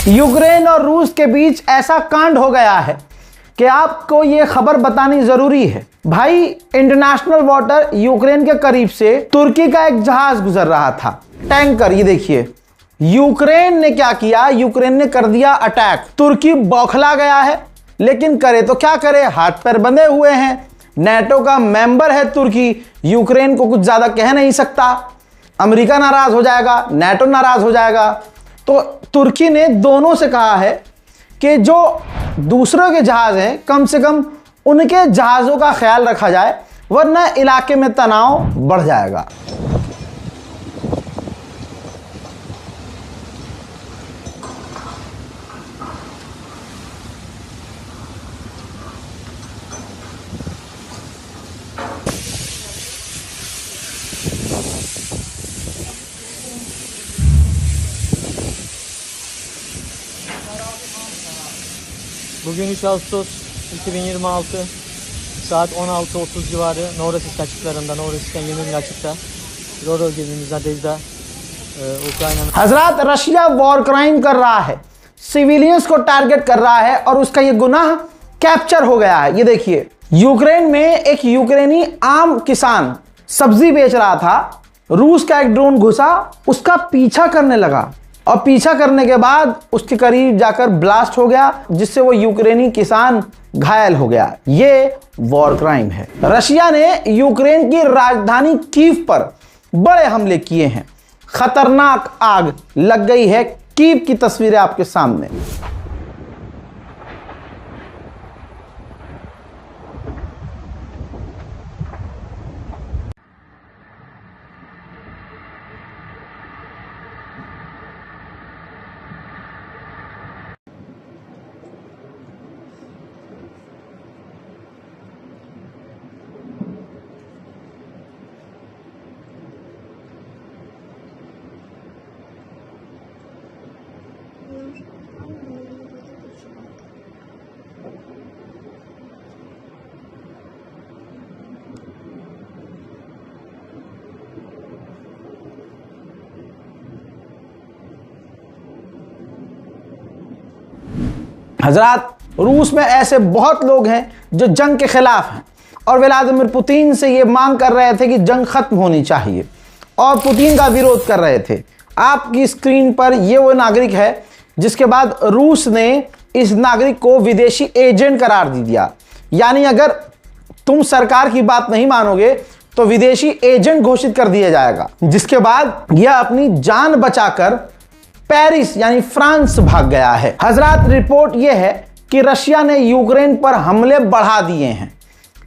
Ukraine और रूस के बीच ऐसा कांड हो गया है कि आपको ये खबर बतानी जरूरी है। भाई, इंटरनेशनल वाटर यूक्रेन के करीब से तुर्की का एक जहाज गुजर रहा था, टैंकर। ये देखिए, यूक्रेन ने क्या किया, यूक्रेन ने कर दिया अटैक। तुर्की बौखला गया है, लेकिन करे तो क्या करे, हाथ पैर बंधे हुए हैं। नेटो का मेंबर है तुर्की, यूक्रेन को कुछ ज्यादा कह नहीं सकता। अमेरिका नाराज हो जाएगा, नेटो नाराज हो जाएगा। तो तुर्की ने दोनों से कहा है कि जो दूसरों के जहाज हैं, कम से कम उनके जहाज़ों का ख्याल रखा जाए, वरना इलाके में तनाव बढ़ जाएगा। Bugün 3 Ağustos 2026 saat 16:30 civarı Novorosiysk açıklarında, Novorosiysk'ten 20 mil açıkta Roro gezimiz Nadezhda Ukrayna'nın हजरात, रशिया वॉर क्राइम कर रहा है, सिविलियंस को टारगेट कर रहा है और उसका ये गुनाह कैप्चर हो गया है। ये देखिए, यूक्रेन में एक यूक्रेनी आम किसान सब्जी बेच रहा था, रूस का एक ड्रोन घुसा, उसका पीछा करने लगा और पीछा करने के बाद उसके करीब जाकर ब्लास्ट हो गया, जिससे वो यूक्रेनी किसान घायल हो गया। ये वॉर क्राइम है। रशिया ने यूक्रेन की राजधानी कीव पर बड़े हमले किए हैं। खतरनाक आग लग गई है। कीव की तस्वीरें आपके सामने। हजरात, रूस में ऐसे बहुत लोग हैं जो जंग के खिलाफ हैं और व्लादिमीर पुतिन से ये मांग कर रहे थे कि जंग खत्म होनी चाहिए और पुतिन का विरोध कर रहे थे। आपकी स्क्रीन पर ये वो नागरिक है जिसके बाद रूस ने इस नागरिक को विदेशी एजेंट करार दे दिया। यानी अगर तुम सरकार की बात नहीं मानोगे तो विदेशी एजेंट घोषित कर दिया जाएगा, जिसके बाद यह अपनी जान बचाकर पेरिस यानी फ्रांस भाग गया है। हजरात, रिपोर्ट यह है कि रशिया ने यूक्रेन पर हमले बढ़ा दिए हैं।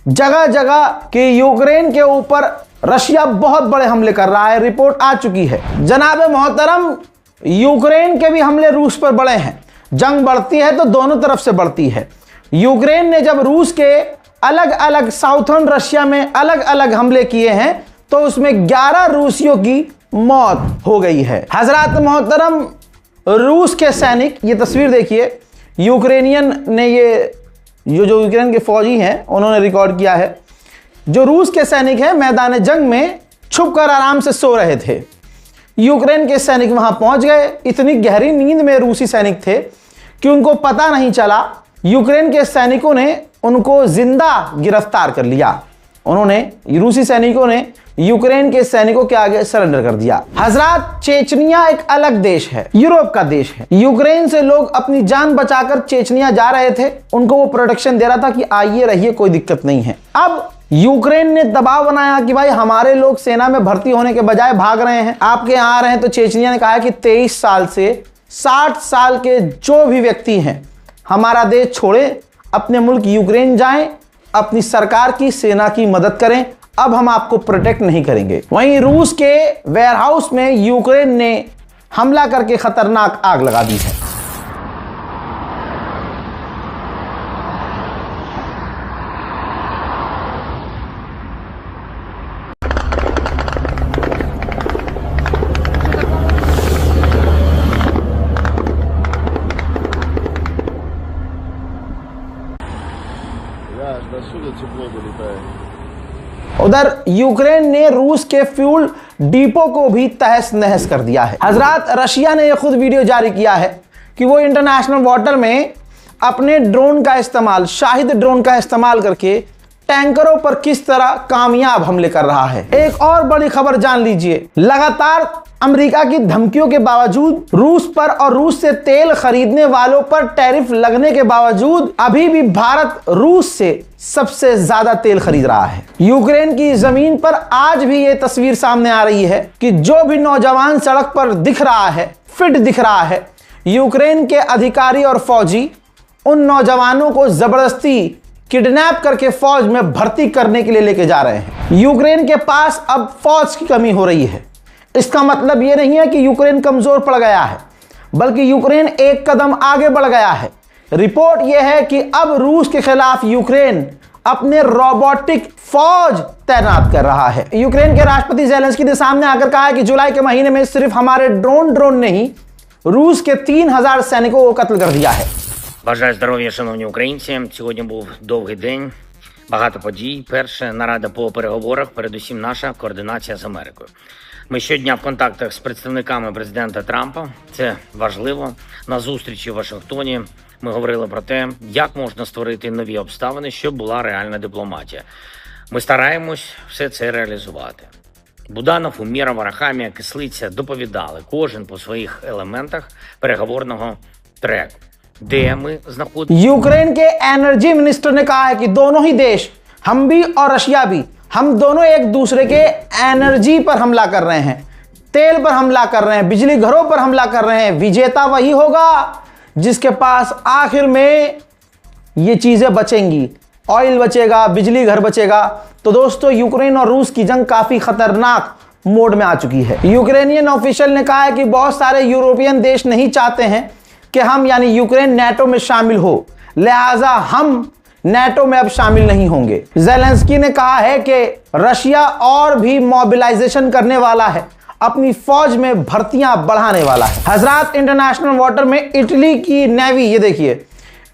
जगह जगह कि यूक्रेन के ऊपर रशिया बहुत बड़े हमले कर रहा है। रिपोर्ट आ चुकी है। जनाब मोहतरम, यूक्रेन के भी हमले रूस पर बढ़े हैं। जंग बढ़ती है तो दोनों तरफ से बढ़ती है। यूक्रेन ने जब रूस के अलग अलग साउथर्न रशिया में अलग अलग हमले किए हैं तो उसमें 11 रूसियों की मौत हो गई है। हजरत मोहतरम, रूस के सैनिक, ये तस्वीर देखिए, यूक्रेनियन ने ये जो यूक्रेन के फौजी हैं उन्होंने रिकॉर्ड किया है। जो रूस के सैनिक हैं मैदान जंग में छुपकर आराम से सो रहे थे। यूक्रेन के सैनिक वहां पहुंच गए। इतनी गहरी नींद में रूसी सैनिक थे कि उनको पता नहीं चला। यूक्रेन के सैनिकों ने उनको जिंदा गिरफ्तार कर लिया। उन्होंने, रूसी सैनिकों ने यूक्रेन के सैनिकों के आगे सरेंडर कर दिया। हजरात, चेचनिया एक अलग देश है, यूरोप का देश है। यूक्रेन से लोग अपनी जान बचाकर चेचनिया जा रहे थे। उनको वो प्रोटेक्शन दे रहा था कि आइए रहिए, कोई दिक्कत नहीं है। अब यूक्रेन ने दबाव बनाया कि भाई हमारे लोग सेना में भर्ती होने के बजाय भाग रहे हैं, आपके यहाँ आ रहे हैं। तो चेचनिया ने कहा है कि 23 साल से 60 साल के जो भी व्यक्ति हैं हमारा देश छोड़े, अपने मुल्क यूक्रेन जाएं, अपनी सरकार की, सेना की मदद करें। अब हम आपको प्रोटेक्ट नहीं करेंगे। वहीं रूस के वेयरहाउस में यूक्रेन ने हमला करके खतरनाक आग लगा दी है। उधर यूक्रेन ने रूस के फ्यूल डिपो को भी तहस नहस कर दिया है। हजरात, रशिया ने यह खुद वीडियो जारी किया है कि वो इंटरनेशनल वाटर में अपने ड्रोन का इस्तेमाल, शाहिद ड्रोन का इस्तेमाल करके टैंकरों पर किस तरह कामयाब हमले कर रहा है। एक और बड़ी खबर जान लीजिए, लगातार अमेरिका की धमकियों के बावजूद रूस पर और रूस से तेल खरीदने वालों पर टैरिफ लगने के बावजूद अभी भी भारत रूस से सबसे ज्यादा तेल खरीद रहा है। यूक्रेन की जमीन पर आज भी ये तस्वीर सामने आ रही है कि जो भी नौजवान सड़क पर दिख रहा है, फिट दिख रहा है, यूक्रेन के अधिकारी और फौजी उन नौजवानों को जबरदस्ती किडनैप करके फौज में भर्ती करने के लिए लेके जा रहे हैं। यूक्रेन के पास अब फौज की कमी हो रही है। इसका मतलब यह नहीं है कि यूक्रेन कमजोर पड़ गया है, बल्कि यूक्रेन एक कदम आगे बढ़ गया है। रिपोर्ट यह है कि अब रूस के खिलाफ यूक्रेन अपने रोबोटिक फौज तैनात कर रहा है। यूक्रेन के राष्ट्रपति ज़ेलेंस्की ने सामने आकर कहा है कि जुलाई के महीने में सिर्फ हमारे ड्रोन नहीं, रूस के 3000 सैनिकों को कत्ल कर दिया है। Бажаю здоров'я, шановні українці. Сьогодні був довгий день, багато подій. Перше, нарада по переговорах, передусім наша координація з Америкою. Ми щодня в контактах з представниками президента Трампа. Це важливо. На зустрічі в Вашингтоні ми говорили про те, як можна створити нові обставини, щоб була реальна дипломатія. Ми стараємось все це реалізувати. Буданов, Умєров, Арахамія, Кислиця доповідали кожен по своїх елементах переговорного треку. यूक्रेन के एनर्जी मिनिस्टर ने कहा है कि दोनों ही देश, हम भी और रशिया भी, हम दोनों एक दूसरे के एनर्जी पर हमला कर रहे हैं, तेल पर हमला कर रहे हैं, बिजली घरों पर हमला कर रहे हैं। विजेता वही होगा जिसके पास आखिर में ये चीजें बचेंगी, ऑयल बचेगा, बिजली घर बचेगा। तो दोस्तों, यूक्रेन और रूस की जंग काफी खतरनाक मोड में आ चुकी है। यूक्रेनियन ऑफिशियल ने कहा है कि बहुत सारे यूरोपियन देश नहीं चाहते हैं कि हम यानी यूक्रेन नेटो में शामिल हो, लिहाजा हम नेटो में अब शामिल नहीं होंगे। ज़ेलेंस्की ने कहा है कि रशिया और भी मोबिलाइजेशन करने वाला है, अपनी फौज में भर्तियां बढ़ाने वाला है। हजरात, इंटरनेशनल वाटर में इटली की नेवी, ये देखिए,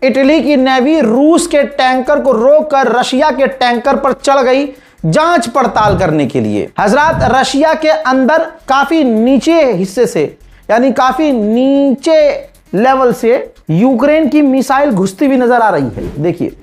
इटली की नेवी रूस के टैंकर को रोककर रशिया के टैंकर पर चढ़ गई जांच पड़ताल करने के लिए। हजरात, रशिया के अंदर काफी नीचे हिस्से से, यानी काफी नीचे लेवल से यूक्रेन की मिसाइल घुसती हुई नजर आ रही है। देखिए,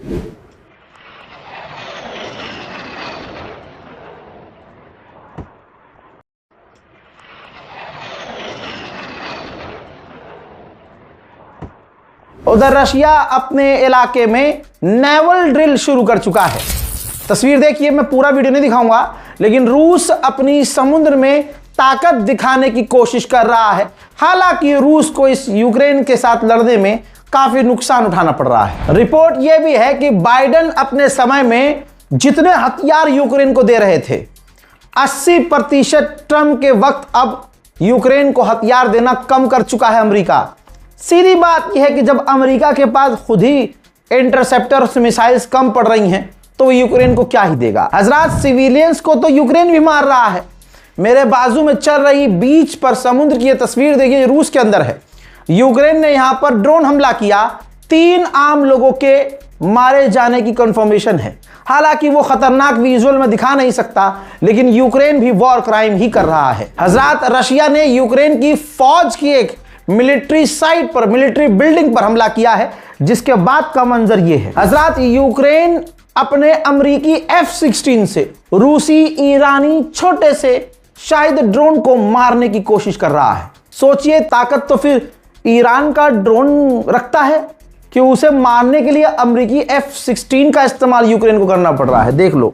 उधर रशिया अपने इलाके में नेवल ड्रिल शुरू कर चुका है। तस्वीर देखिए, मैं पूरा वीडियो नहीं दिखाऊंगा, लेकिन रूस अपनी समुद्र में ताकत दिखाने की कोशिश कर रहा है। हालांकि रूस को इस यूक्रेन के साथ लड़ने में काफी नुकसान उठाना पड़ रहा है। रिपोर्ट यह भी है कि बाइडेन अपने समय में जितने हथियार यूक्रेन को दे रहे थे, 80% ट्रंप के वक्त अब यूक्रेन को हथियार देना कम कर चुका है अमेरिका। सीधी बात यह है कि जब अमेरिका के पास खुद ही इंटरसेप्टर मिसाइल्स कम पड़ रही हैं, तो वो यूक्रेन को क्या ही देगा। हजरात, सिविलियंस को तो यूक्रेन भी मार रहा है। मेरे बाजू में चल रही बीच पर समुद्र की यह तस्वीर देखिए, रूस के अंदर है। यूक्रेन ने यहां पर ड्रोन हमला किया, 3 आम लोगों के मारे जाने की कंफर्मेशन है। हालांकि वो खतरनाक विजुअल में दिखा नहीं सकता, लेकिन यूक्रेन भी वॉर क्राइम ही कर रहा है। हजरात, रशिया ने यूक्रेन की फौज की एक मिलिट्री साइट पर, मिलिट्री बिल्डिंग पर हमला किया है, जिसके बाद का मंजर ये है। हजरात, यूक्रेन अपने अमेरिकी F-16 से रूसी ईरानी छोटे से शायद ड्रोन को मारने की कोशिश कर रहा है। सोचिए, ताकत तो फिर ईरान का ड्रोन रखता है कि उसे मारने के लिए अमेरिकी F-16 का इस्तेमाल यूक्रेन को करना पड़ रहा है। देख लो,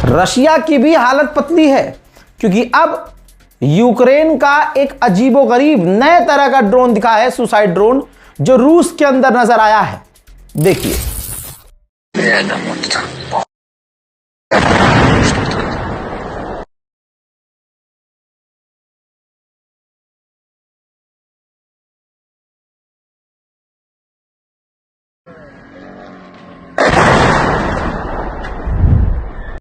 रशिया की भी हालत पतली है, क्योंकि अब यूक्रेन का एक अजीबोगरीब नए तरह का ड्रोन दिखा है, सुसाइड ड्रोन, जो रूस के अंदर नजर आया है। देखिए,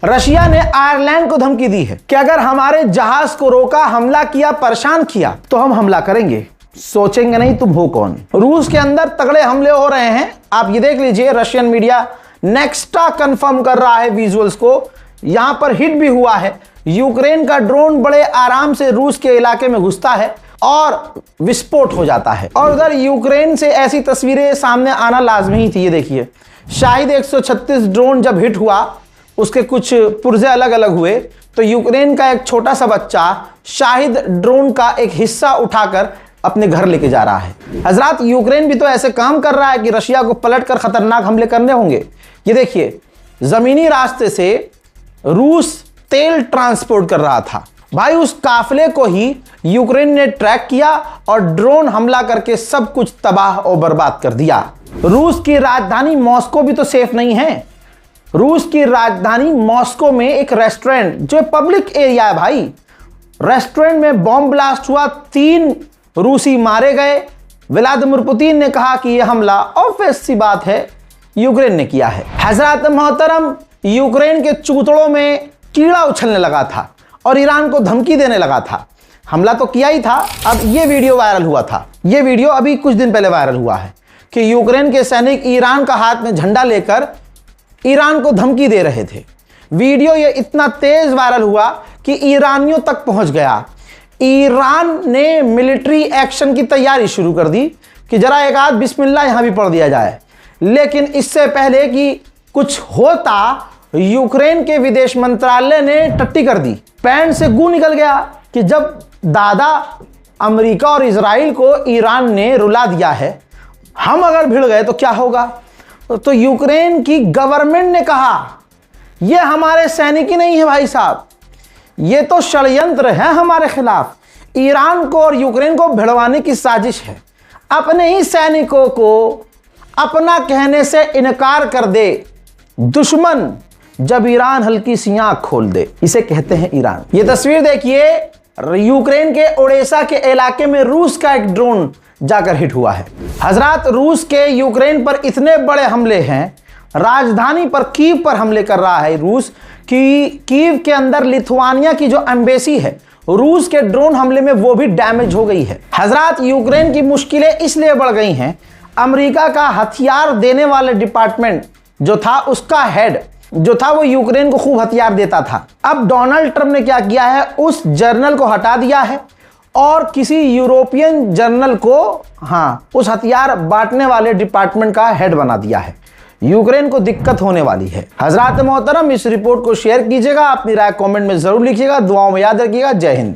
रशिया ने आयरलैंड को धमकी दी है कि अगर हमारे जहाज को रोका, हमला किया, परेशान किया, तो हम हमला करेंगे। सोचेंगे नहीं तुम हो कौन। रूस के अंदर तगड़े हमले हो रहे हैं, आप ये देख लीजिए। रशियन मीडिया नेक्स्टा कंफर्म कर रहा है विजुअल्स को, यहां पर हिट भी हुआ है। यूक्रेन का ड्रोन बड़े आराम से रूस के इलाके में घुसता है और विस्फोट हो जाता है। और उधर यूक्रेन से ऐसी तस्वीरें सामने आना लाजमी ही थी। ये देखिए, शाहिद 136 ड्रोन जब हिट हुआ, उसके कुछ पुर्जे अलग अलग हुए, तो यूक्रेन का एक छोटा सा बच्चा शाहिद ड्रोन का एक हिस्सा उठाकर अपने घर लेके जा रहा है। हजरात, यूक्रेन भी तो ऐसे काम कर रहा है कि रशिया को पलटकर खतरनाक हमले करने होंगे। ये देखिए, जमीनी रास्ते से रूस तेल ट्रांसपोर्ट कर रहा था भाई, उस काफिले को ही यूक्रेन ने ट्रैक किया और ड्रोन हमला करके सब कुछ तबाह और बर्बाद कर दिया। रूस की राजधानी मॉस्को भी तो सेफ नहीं है। रूस की राजधानी मॉस्को में एक रेस्टोरेंट, जो पब्लिक एरिया है भाई, रेस्टोरेंट में बॉम्ब ब्लास्ट हुआ, 3 रूसी मारे गए। व्लादिमीर पुतिन ने कहा कि यह हमला ऑब्वियस सी बात है यूक्रेन ने किया है। हजरत मोहतरम, यूक्रेन के चूतड़ों में कीड़ा उछलने लगा था और ईरान को धमकी देने लगा था। हमला तो किया ही था। अब यह वीडियो वायरल हुआ था, यह वीडियो अभी कुछ दिन पहले वायरल हुआ है कि यूक्रेन के सैनिक ईरान का हाथ में झंडा लेकर ईरान को धमकी दे रहे थे। वीडियो ये इतना तेज वायरल हुआ कि ईरानियों तक पहुंच गया। ईरान ने मिलिट्री एक्शन की तैयारी शुरू कर दी कि जरा एक आध बिस्मिल्लाह यहां भी पढ़ दिया जाए। लेकिन इससे पहले कि कुछ होता, यूक्रेन के विदेश मंत्रालय ने टट्टी कर दी। पैंट से गू निकल गया कि जब दादा अमेरिका और इजराइल को ईरान ने रुला दिया है, हम अगर भिड़ गए तो क्या होगा। तो यूक्रेन की गवर्नमेंट ने कहा यह हमारे सैनिक ही नहीं है भाई साहब, ये तो षड्यंत्र है हमारे खिलाफ। ईरान को और यूक्रेन को भिड़वाने की साजिश है। अपने ही सैनिकों को अपना कहने से इनकार कर दे दुश्मन, जब ईरान हल्की सी आंख खोल दे, इसे कहते हैं ईरान। ये तस्वीर देखिए, यूक्रेन के ओडेसा के इलाके में रूस का एक ड्रोन जाकर हिट हुआ है। हजरात, रूस के यूक्रेन पर इतने बड़े हमले हैं, राजधानी पर कीव पर हमले कर रहा है रूस कि कीव के अंदर लिथुआनिया की जो एम्बेसी है, रूस के ड्रोन हमले में वो भी डैमेज हो गई है। हजरात, यूक्रेन की मुश्किलें इसलिए बढ़ गई हैं, अमेरिका का हथियार देने वाले डिपार्टमेंट जो था, उसका हेड जो था वो यूक्रेन को खूब हथियार देता था। अब डोनाल्ड ट्रंप ने क्या किया है, उस जर्नल को हटा दिया है और किसी यूरोपियन जर्नल को उस हथियार बांटने वाले डिपार्टमेंट का हेड बना दिया है। यूक्रेन को दिक्कत होने वाली है। हजरात मोहतरम, इस रिपोर्ट को शेयर कीजिएगा, अपनी राय कमेंट में जरूर लिखिएगा, दुआओं में याद रखिएगा। जय हिंद।